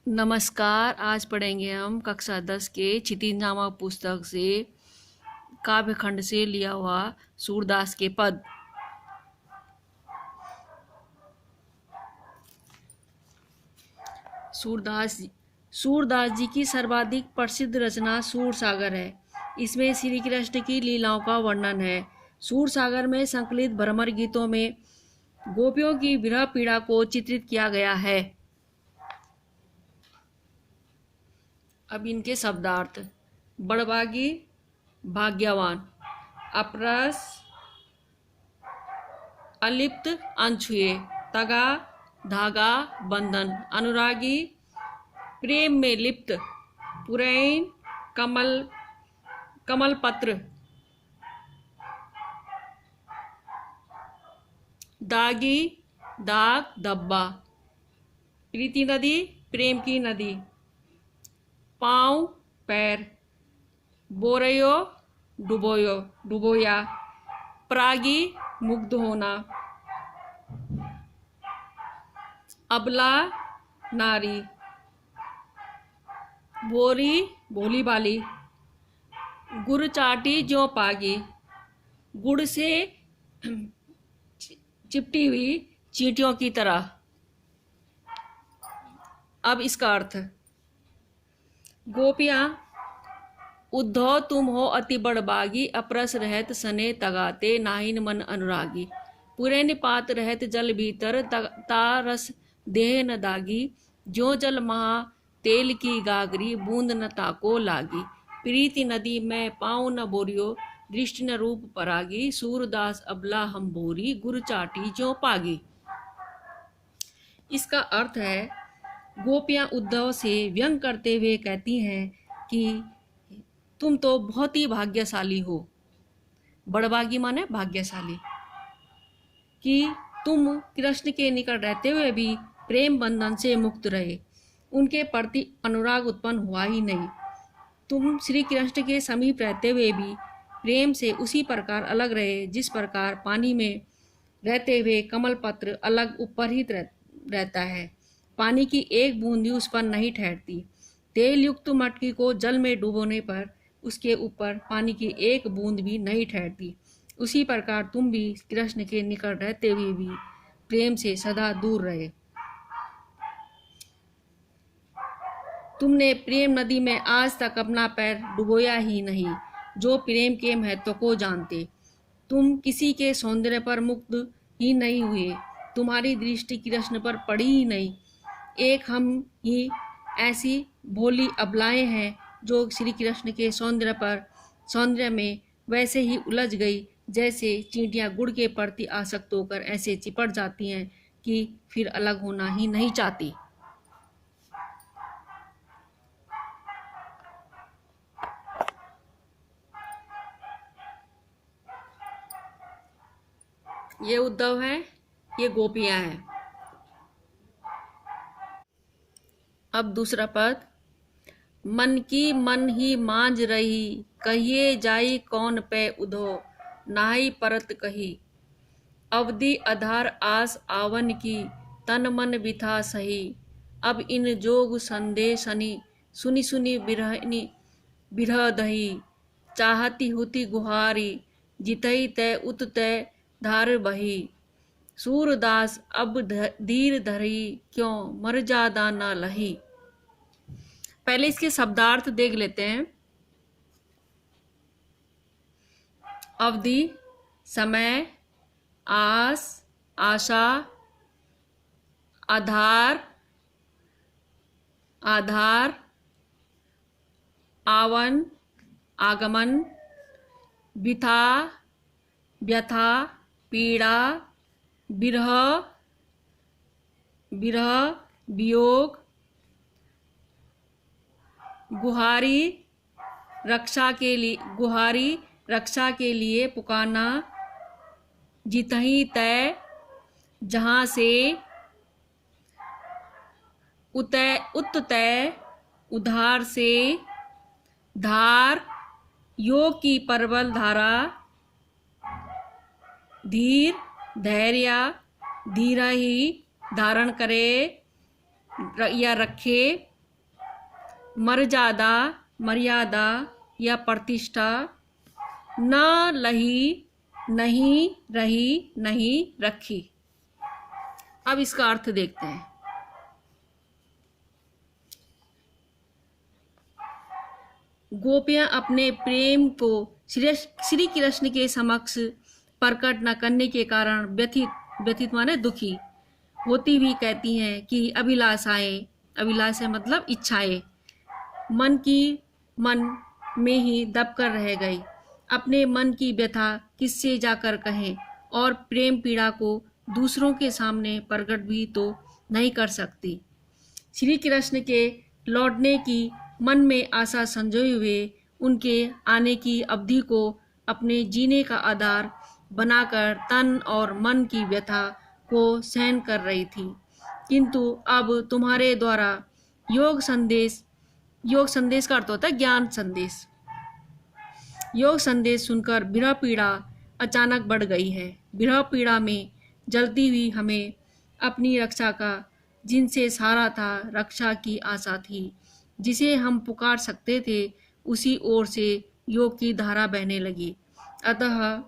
नमस्कार। आज पढ़ेंगे हम कक्षा 10 के क्षितिज नामक पुस्तक से काव्यखंड से लिया हुआ सूरदास के पद। सूरदास जी की सर्वाधिक प्रसिद्ध रचना सूरसागर है। इसमें श्री कृष्ण की लीलाओं का वर्णन है। सूरसागर में संकलित भ्रमर गीतों में गोपियों की विरह पीड़ा को चित्रित किया गया है। अब इनके शब्दार्थ। बड़भागी, भाग्यवान, अपरस, अलिप्त, अनछुए, तगा, धागा, बंधन, अनुरागी, प्रेम में लिप्त, पुरैन, कमल पत्र, दागी, दाग, दब्बा, प्रीति नदी, प्रेम की नदी, पाँव, पैर, बोरयो, डुबोया, प्रागी, मुग्ध होना, अबला, नारी, बोरी, भोली बाली, गुड़ चाटी ज्यों पागी, गुड़ से चिपटी हुई चींटियों की तरह। अब इसका अर्थ। गोपियाँ, उद्धव तुम हो अति बड़बागी, अपरस रहत सने तगाते, नाहिन मन अनुरागी, पूरे निपात रहत जल भीतर, तारस देह न दागी, जो जल महा तेल की गागरी, बूंद न ताको लागी, प्रीति नदी में पाँव न बोरियो, दृष्टि न रूप परागी, सूरदास अबला हम बोरी, गुर चाटी जो पागी। इसका अर्थ है, गोपियां उद्धव से व्यंग करते हुए कहती हैं कि तुम तो बहुत ही भाग्यशाली हो। बड़भागी माने भाग्यशाली, कि तुम कृष्ण के निकट रहते हुए भी प्रेम बंधन से मुक्त रहे, उनके प्रति अनुराग उत्पन्न हुआ ही नहीं। तुम श्री कृष्ण के समीप रहते हुए भी प्रेम से उसी प्रकार अलग रहे जिस प्रकार पानी में रहते हुए कमल पत्र अलग उपरहित रहता है। पानी की एक बूंद भी उस पर नहीं ठहरती। तेल युक्त मटकी को जल में डुबोने पर उसके ऊपर पानी की एक बूंद भी नहीं ठहरती। उसी प्रकार तुम भी कृष्ण के निकट रहते हुए भी प्रेम से सदा दूर रहे। तुमने प्रेम नदी में आज तक अपना पैर डुबोया ही नहीं, जो प्रेम के महत्व को जानते। तुम किसी के सौंदर्य पर मुक्त ही नहीं हुए, तुम्हारी दृष्टि कृष्ण पर पड़ी ही नहीं। एक हम ही ऐसी भोली अबलाएं हैं जो श्री कृष्ण के सौंदर्य में वैसे ही उलझ गई जैसे चींटियां गुड़ के प्रति आसक्त होकर ऐसे चिपट जाती हैं कि फिर अलग होना ही नहीं चाहती। ये उद्धव है, ये गोपियां हैं। अब दूसरा पद। मन की मन ही मांझ रही, कहिए जाई कौन पे उधो, नाई परत कही, अवधि आधार आस आवन की, तन मन बिथा सही, अब इन जोग संदेशनी, सुनी सुनी बिरह दही, चाहती हुती गुहारी, जितई तय उत तय धार बही, सूरदास अब धीर धरी, क्यों मर जादा न लही। पहले इसके शब्दार्थ देख लेते हैं। अवधि, समय, आस, आशा, आधार, आवन, आगमन, बिथा, व्यथा, पीड़ा, विरह, वियोग, गुहारी, रक्षा के लिए पुकारना, जितहीं तय, जहाँ से, उत तय, उधार से, धार, योग की प्रबल धारा, धीर, धैर्य, धीरा ही धारण करे या रखे, मर्यादा, मर्यादा या प्रतिष्ठा, न लही, नहीं रही, नहीं रखी। अब इसका अर्थ देखते हैं। गोपियां अपने प्रेम को श्री कृष्ण के समक्ष प्रकट न करने के कारण व्यथित माने दुखी होती भी कहती हैं कि अभिलाषाएं, अभिलाषा मतलब इच्छाएं, मन में ही दबकर रह गई। अपने मन की व्यथा किससे जाकर कहें और प्रेम पीड़ा को दूसरों के सामने प्रकट भी तो नहीं कर सकती। श्री कृष्ण के लौटने की मन में आशा संजोए हुए उनके आने की अवधि को अपने जीने का आधार बनाकर तन और मन की व्यथा को सहन कर रही थी। किंतु अब तुम्हारे द्वारा योग संदेश का अर्थ होता है ज्ञान संदेश। योग संदेश सुनकर विरह पीड़ा अचानक बढ़ गई है। विरह पीड़ा में जलती हुई हमें अपनी रक्षा का जिनसे सहारा था, रक्षा की आशा थी, जिसे हम पुकार सकते थे, उसी ओर से योग की धारा बहने लगी। अतः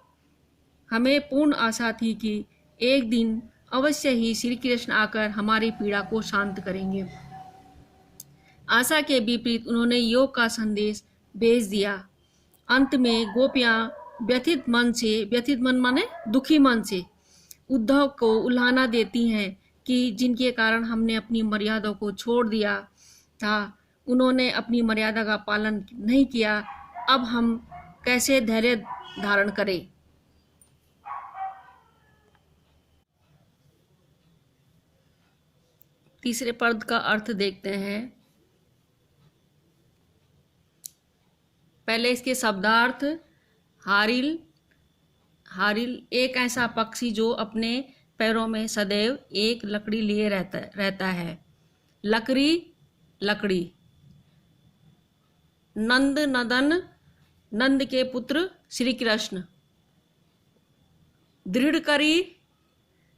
हमें पूर्ण आशा थी कि एक दिन अवश्य ही श्री कृष्ण आकर हमारी पीड़ा को शांत करेंगे। आशा के विपरीत उन्होंने योग का संदेश भेज दिया। अंत में गोपियां व्यथित मन माने दुखी मन से उद्धव को उल्हाना देती हैं कि जिनके कारण हमने अपनी मर्यादा को छोड़ दिया था, उन्होंने अपनी मर्यादा का पालन नहीं किया। अब हम कैसे धैर्य धारण करें। तीसरे पद का अर्थ देखते हैं। पहले इसके शब्दार्थ। हारिल, हारिल एक ऐसा पक्षी जो अपने पैरों में सदैव एक लकड़ी लिए रहता है। लकड़ी, लकड़ी। नंद, नदन, नंद के पुत्र श्री कृष्ण। दृढ़करी,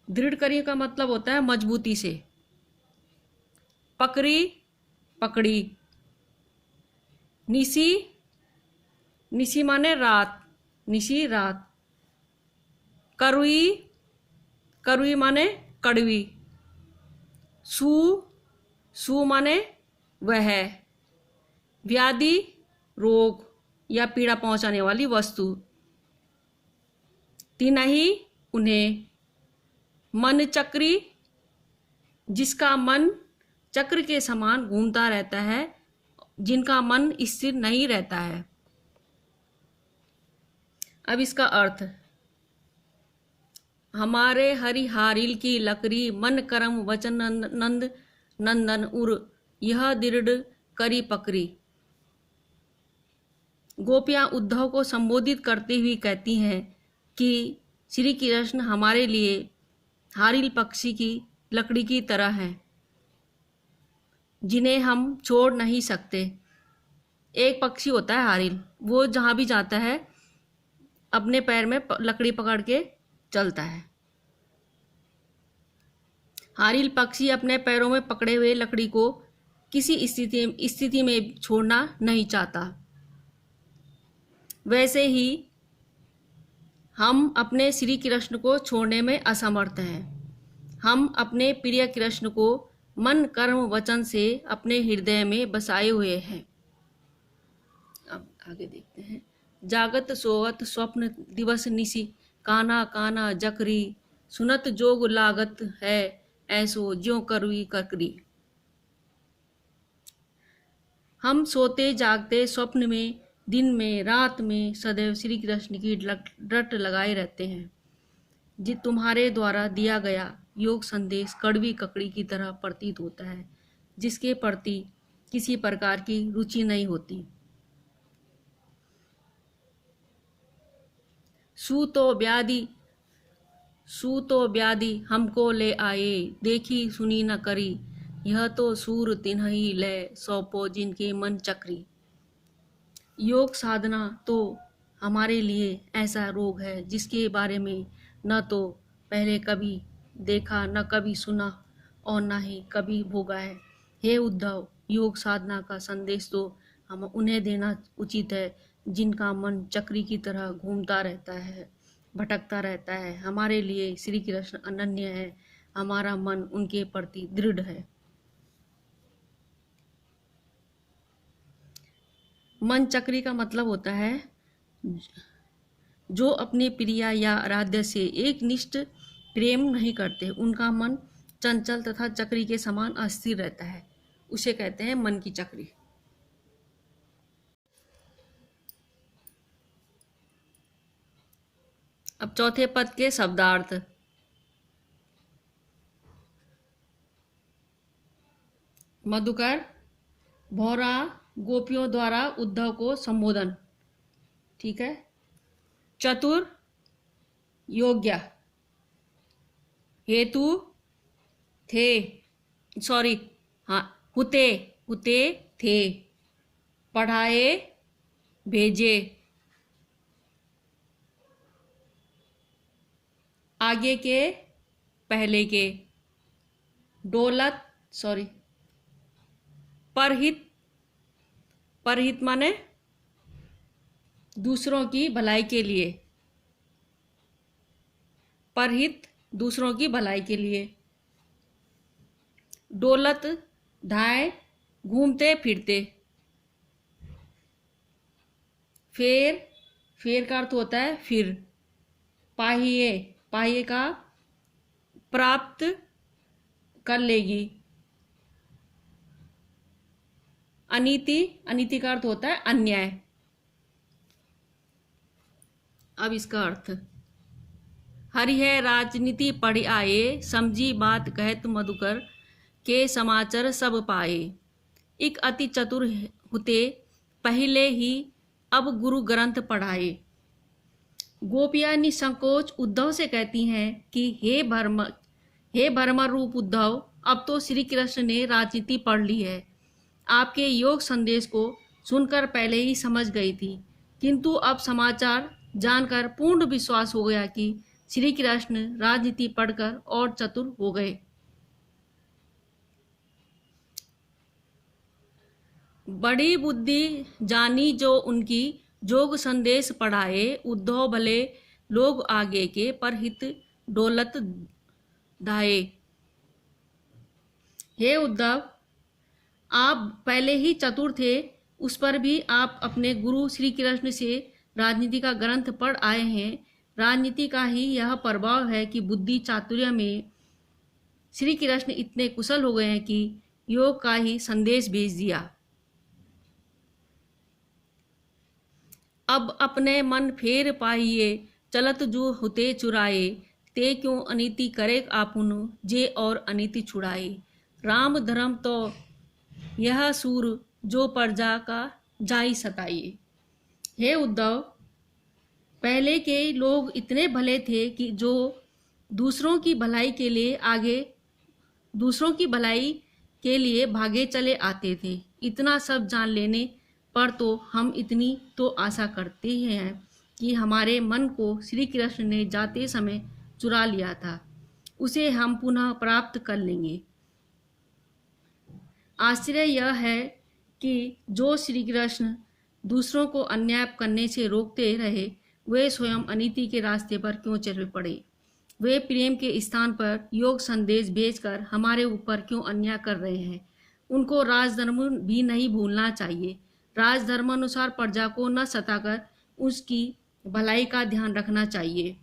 दृढ़करी का मतलब होता है मजबूती से। पकड़ी, पकड़ी। निशी, निशी माने रात, निशी रात। करुई, करुई माने कड़वी। सू, सू माने वह। व्याधि, रोग या पीड़ा पहुंचाने वाली वस्तु। तिनहि, उन्हें। मन चक्री, जिसका मन चक्र के समान घूमता रहता है, जिनका मन स्थिर नहीं रहता है। अब इसका अर्थ। हमारे हरि हारिल की लकड़ी मन कर्म वचन नंद नंदन उर, यह दृढ़ करी पकड़ी। गोपियां उद्धव को संबोधित करते हुए कहती हैं कि श्री कृष्ण हमारे लिए हारिल पक्षी की लकड़ी की तरह हैं, जिन्हें हम छोड़ नहीं सकते। एक पक्षी होता है हारिल, वो जहाँ भी जाता है अपने पैर में लकड़ी पकड़ के चलता है। हारिल पक्षी अपने पैरों में पकड़े हुए लकड़ी को किसी स्थिति में छोड़ना नहीं चाहता। वैसे ही हम अपने श्री कृष्ण को छोड़ने में असमर्थ हैं। हम अपने प्रिय कृष्ण को मन कर्म वचन से अपने हृदय में बसाए हुए हैं। अब आगे देखते हैं। जागत सोवत स्वप्न दिवस निशी, काना काना जकरी, सुनत जोग लागत है, ऐसो ज्यों करुई ककरी। हम सोते जागते स्वप्न में, दिन में, रात में सदैव श्री कृष्ण की रट लगाए रहते हैं। जी तुम्हारे द्वारा दिया गया योग संदेश कड़वी ककड़ी की तरह प्रतीत होता है, जिसके प्रति किसी प्रकार की रुचि नहीं होती। सू तो व्याधि हमको ले आए, देखी सुनी न करी, यह तो सूर तिन्हि ले सौंपो जिनके मन चक्री। योग साधना तो हमारे लिए ऐसा रोग है जिसके बारे में न तो पहले कभी देखा, न कभी सुना और न ही कभी भोगा है। हे उद्धव, योग साधना का संदेश तो हम उन्हें देना उचित है जिनका मन चक्री की तरह घूमता रहता है, भटकता रहता है। हमारे लिए श्री कृष्ण अनन्य है, हमारा मन उनके प्रति दृढ़ है। मन चक्री का मतलब होता है जो अपने प्रिया या आराध्य से एक निष्ठ प्रेम नहीं करते, उनका मन चंचल तथा चक्री के समान अस्थिर रहता है, उसे कहते हैं मन की चक्री। अब चौथे पद के शब्दार्थ। मधुकर, भौरा गोपियों द्वारा उद्धव को संबोधन, ठीक है। चतुर, योग्य। हेतु, थे, सॉरी, हाँ, हुते, हुते थे। पढ़ाए, भेजे। आगे के, पहले के। डोलत, सॉरी, परहित, परहित माने दूसरों की भलाई के लिए, परहित दूसरों की भलाई के लिए। डोलत, धाए, घूमते फिरते। फेर, फेर का अर्थ होता है फिर। पाहिए, पाहिए का प्राप्त कर लेगी। अनीति, अनीति का अर्थ होता है अन्याय। अब इसका अर्थ। हरि है राजनीति पढ़ आए, समझी बात कहत मधुकर, के समाचार सब पाए। एक अति चतुर हुते, पहले ही अब गुरु ग्रंथ पढ़ाए। गोपियां निसंकोच उद्धव से कहती हैं कि हे भ्रमर रूप उद्धव, अब तो श्री कृष्ण ने राजनीति पढ़ ली है। आपके योग संदेश को सुनकर पहले ही समझ गई थी, किंतु अब समाचार जानकर पूर्ण विश्वास हो गया कि श्री कृष्ण राजनीति पढ़कर और चतुर हो गए। बड़ी बुद्धि जानी जो उनकी, जोग संदेश पढ़ाए। उद्धव भले लोग आगे के, पर हित डोलत धाये। हे उद्धव, आप पहले ही चतुर थे, उस पर भी आप अपने गुरु श्री कृष्ण से राजनीति का ग्रंथ पढ़ आए हैं। राजनीति का ही यह प्रभाव है कि बुद्धि चातुर्य में श्री कृष्ण इतने कुशल हो गए हैं कि योग का ही संदेश भेज दिया। अब अपने मन फेर पाइए, चलत जो हुते चुराए। ते क्यों अनीति करे आपुन, जे और अनीति छुड़ाए। राम धर्म तो यह सूर, जो प्रजा का जाई सताइए। हे उद्धव, पहले के लोग इतने भले थे कि जो दूसरों की भलाई के लिए दूसरों की भलाई के लिए भागे चले आते थे। इतना सब जान लेने पर तो हम इतनी तो आशा करते ही हैं कि हमारे मन को श्री कृष्ण ने जाते समय चुरा लिया था, उसे हम पुनः प्राप्त कर लेंगे। आश्चर्य यह है कि जो श्री कृष्ण दूसरों को अन्याय करने से रोकते रहे, वे स्वयं अनीति के रास्ते पर क्यों चल पड़े। वे प्रेम के स्थान पर योग संदेश भेजकर हमारे ऊपर क्यों अन्याय कर रहे हैं। उनको राजधर्म भी नहीं भूलना चाहिए। राजधर्मानुसार प्रजा को न सताकर उसकी भलाई का ध्यान रखना चाहिए।